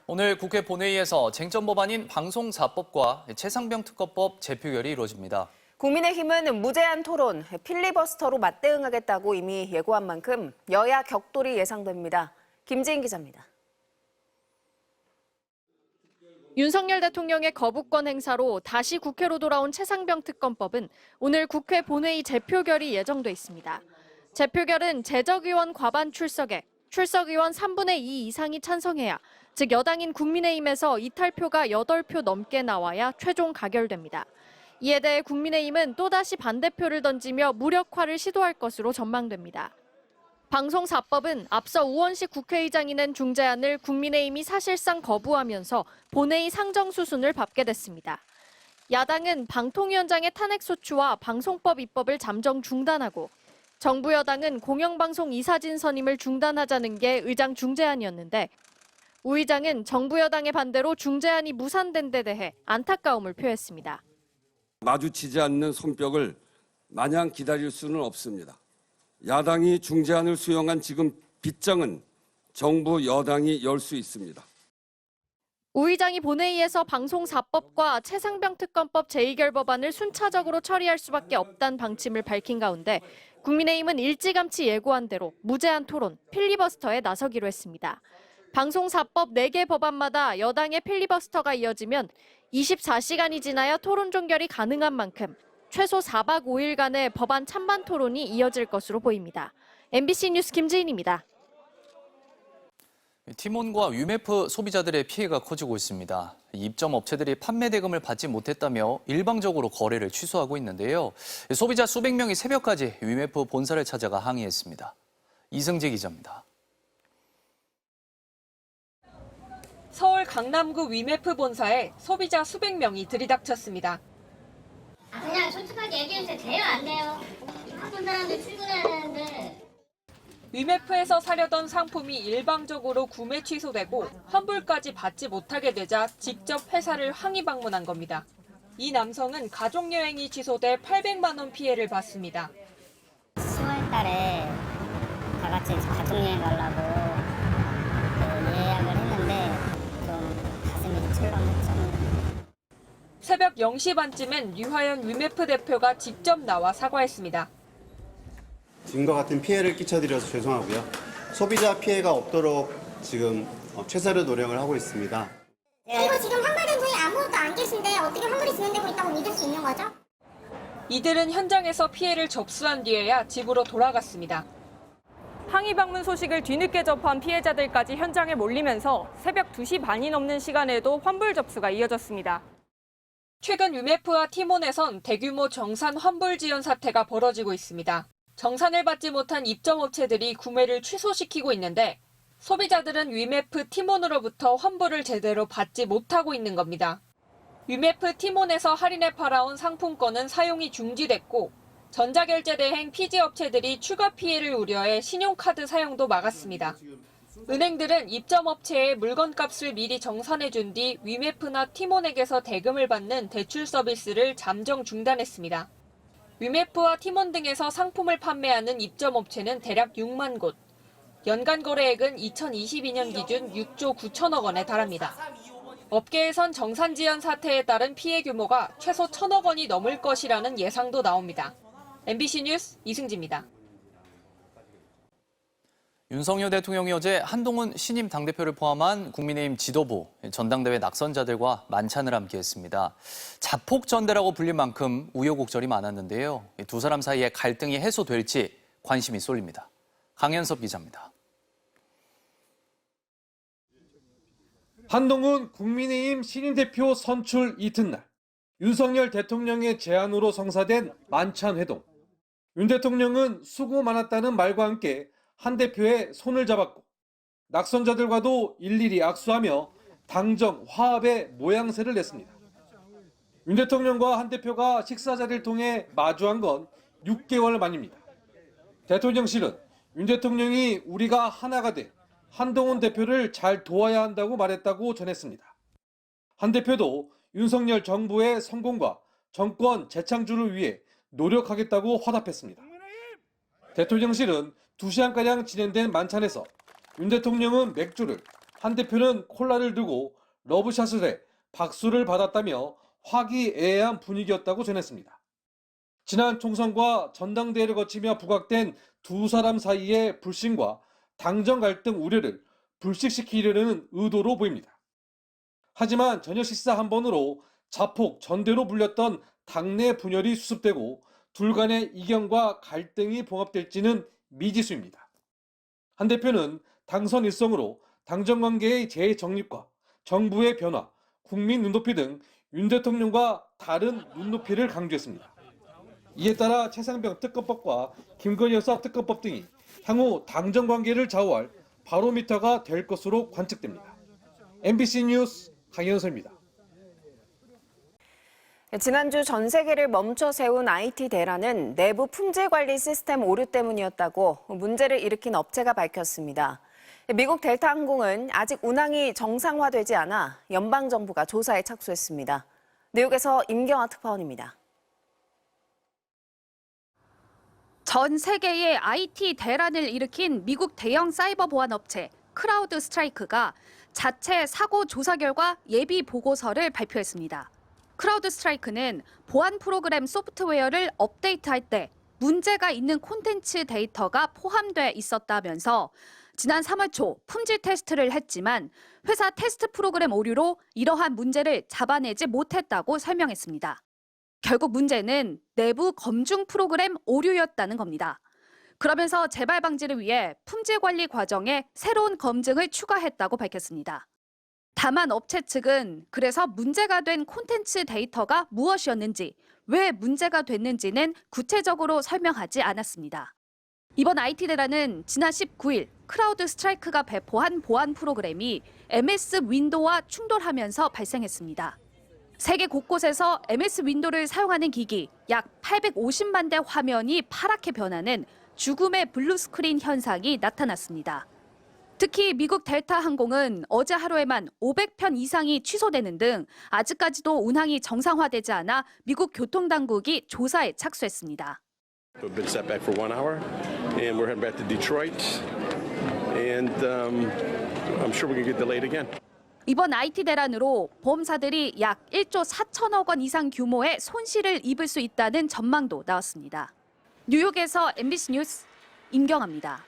오늘 국회 본회의에서 쟁점 법안인 방송사법과 최상병 특검법 재표결이 이루어집니다. 국민의힘은 무제한 토론, 필리버스터로 맞대응하겠다고 이미 예고한 만큼 여야 격돌이 예상됩니다. 김지인 기자입니다. 윤석열 대통령의 거부권 행사로 다시 국회로 돌아온 최상병 특검법은 오늘 국회 본회의 재표결이 예정돼 있습니다. 재표결은 재적의원 과반 출석에 출석의원 3분의 2 이상이 찬성해야, 즉 여당인 국민의힘에서 이탈표가 8표 넘게 나와야 최종 가결됩니다. 이에 대해 국민의힘은 또다시 반대표를 던지며 무력화를 시도할 것으로 전망됩니다. 방송사법은 앞서 우원식 국회의장이 낸 중재안을 국민의힘이 사실상 거부하면서 본회의 상정수순을 밟게 됐습니다. 야당은 방통위원장의 탄핵소추와 방송법 입법을 잠정 중단하고, 정부 여당은 공영방송 이사진 선임을 중단하자는 게 의장 중재안이었는데, 우 의장은 정부 여당의 반대로 중재안이 무산된 데 대해 안타까움을 표했습니다. 마주치지 않는 손뼉을 마냥 기다릴 수는 없습니다. 야당이 중재안을 수용한 지금 빗장은 정부 여당이 열 수 있습니다. 우 의장이 본회의에서 방송사법과 최상병 특검법 제2결 법안을 순차적으로 처리할 수밖에 없다는 방침을 밝힌 가운데 국민의힘은 일찌감치 예고한 대로 무제한 토론, 필리버스터에 나서기로 했습니다. 방송사법 4개 법안마다 여당의 필리버스터가 이어지면 24시간이 지나야 토론 종결이 가능한 만큼 최소 4박 5일간의 법안 찬반 토론이 이어질 것으로 보입니다. MBC 뉴스 김지인입니다. 티몬과 위메프 소비자들의 피해가 커지고 있습니다. 입점 업체들이 판매 대금을 받지 못했다며 일방적으로 거래를 취소하고 있는데요. 소비자 수백 명이 새벽까지 위메프 본사를 찾아가 항의했습니다. 이승재 기자입니다. 서울 강남구 위메프 본사에 소비자 수백 명이 들이닥쳤습니다. 그냥 솔직하게 얘기해주세요. 돼요, 안 돼요? 바쁜 사람들 출근해야 되는데. 위메프에서 사려던 상품이 일방적으로 구매 취소되고 환불까지 받지 못하게 되자 직접 회사를 항의 방문한 겁니다. 이 남성은 가족여행이 취소돼 800만 원 피해를 봤습니다. 10월 달에 다 같이 가족여행 가려고 예약을 했는데 좀 가슴이 철렁했죠. 새벽 0시 반쯤엔 류하연 위메프 대표가 직접 나와 사과했습니다. 지금과 같은 피해를 끼쳐드려서 죄송하고요. 소비자 피해가 없도록 지금 최선의 노력을 하고 있습니다. 그리고 지금 환불된 분이 아무것도 안 계신데 어떻게 환불이 진행되고 있다고 믿을 수 있는 거죠? 이들은 현장에서 피해를 접수한 뒤에야 집으로 돌아갔습니다. 항의 방문 소식을 뒤늦게 접한 피해자들까지 현장에 몰리면서 새벽 2시 반이 넘는 시간에도 환불 접수가 이어졌습니다. 최근 위메프와 티몬에선 대규모 정산 환불 지연 사태가 벌어지고 있습니다. 정산을 받지 못한 입점업체들이 구매를 취소시키고 있는데 소비자들은 위메프 티몬으로부터 환불을 제대로 받지 못하고 있는 겁니다. 위메프 티몬에서 할인해 팔아온 상품권은 사용이 중지됐고 전자결제 대행 피지업체들이 추가 피해를 우려해 신용카드 사용도 막았습니다. 은행들은 입점업체의 물건값을 미리 정산해준 뒤 위메프나 티몬에게서 대금을 받는 대출 서비스를 잠정 중단했습니다. 위메프와 티몬 등에서 상품을 판매하는 입점업체는 대략 6만 곳, 연간 거래액은 2022년 기준 6조 9천억 원에 달합니다. 업계에선 정산 지연 사태에 따른 피해 규모가 최소 1,000억 원이 넘을 것이라는 예상도 나옵니다. MBC 뉴스 이승지입니다. 윤석열 대통령이 어제 한동훈 신임 당대표를 포함한 국민의힘 지도부, 전당대회 낙선자들과 만찬을 함께했습니다. 자폭전대라고 불릴 만큼 우여곡절이 많았는데요. 두 사람 사이에 갈등이 해소될지 관심이 쏠립니다. 강현섭 기자입니다. 한동훈 국민의힘 신임 대표 선출 이튿날, 윤석열 대통령의 제안으로 성사된 만찬 회동. 윤 대통령은 수고 많았다는 말과 함께 한 대표의 손을 잡았고 낙선자들과도 일일이 악수하며 당정 화합의 모양새를 냈습니다. 윤 대통령과 한 대표가 식사 자리를 통해 마주한 건 6개월 만입니다. 대통령실은 윤 대통령이 우리가 하나가 돼 한동훈 대표를 잘 도와야 한다고 말했다고 전했습니다. 한 대표도 윤석열 정부의 성공과 정권 재창출을 위해 노력하겠다고 화답했습니다. 대통령실은 2시간가량 진행된 만찬에서 윤 대통령은 맥주를, 한 대표는 콜라를 들고 러브샷을 해 박수를 받았다며 화기애애한 분위기였다고 전했습니다. 지난 총선과 전당대회를 거치며 부각된 두 사람 사이의 불신과 당정 갈등 우려를 불식시키려는 의도로 보입니다. 하지만 저녁 식사 한 번으로 자폭 전대로 불렸던 당내 분열이 수습되고 둘 간의 이견과 갈등이 봉합될지는 미지수입니다. 한 대표는 당선 일성으로 당정관계의 재정립과 정부의 변화, 국민 눈높이 등 윤 대통령과 다른 눈높이를 강조했습니다. 이에 따라 최상병 특검법과 김건희 여사 특검법 등이 향후 당정관계를 좌우할 바로미터가 될 것으로 관측됩니다. MBC 뉴스 강현서입니다. 지난주 전 세계를 멈춰 세운 IT 대란은 내부 품질 관리 시스템 오류 때문이었다고 문제를 일으킨 업체가 밝혔습니다. 미국 델타 항공은 아직 운항이 정상화되지 않아 연방정부가 조사에 착수했습니다. 뉴욕에서 임경아 특파원입니다. 전 세계의 IT 대란을 일으킨 미국 대형 사이버 보안 업체 크라우드 스트라이크가 자체 사고 조사 결과 예비 보고서를 발표했습니다. 크라우드 스트라이크는 보안 프로그램 소프트웨어를 업데이트할 때 문제가 있는 콘텐츠 데이터가 포함돼 있었다면서 지난 3월 초 품질 테스트를 했지만 회사 테스트 프로그램 오류로 이러한 문제를 잡아내지 못했다고 설명했습니다. 결국 문제는 내부 검증 프로그램 오류였다는 겁니다. 그러면서 재발 방지를 위해 품질 관리 과정에 새로운 검증을 추가했다고 밝혔습니다. 다만 업체 측은 그래서 문제가 된 콘텐츠 데이터가 무엇이었는지, 왜 문제가 됐는지는 구체적으로 설명하지 않았습니다. 이번 IT 대란은 지난 19일 크라우드 스트라이크가 배포한 보안 프로그램이 MS 윈도우와 충돌하면서 발생했습니다. 세계 곳곳에서 MS 윈도우를 사용하는 기기 약 850만 대 화면이 파랗게 변하는 죽음의 블루 스크린 현상이 나타났습니다. 특히 미국 델타 항공은 어제 하루에만 500편 이상이 취소되는 등 아직까지도 운항이 정상화되지 않아 미국 교통당국이 조사에 착수했습니다. We've been set back for 1 hour, and we're heading back to Detroit, and I'm sure we can get delayed again. 이번 IT 대란으로 보험사들이 약 1조 4천억 원 이상 규모의 손실을 입을 수 있다는 전망도 나왔습니다. 뉴욕에서 MBC 뉴스 임경아입니다.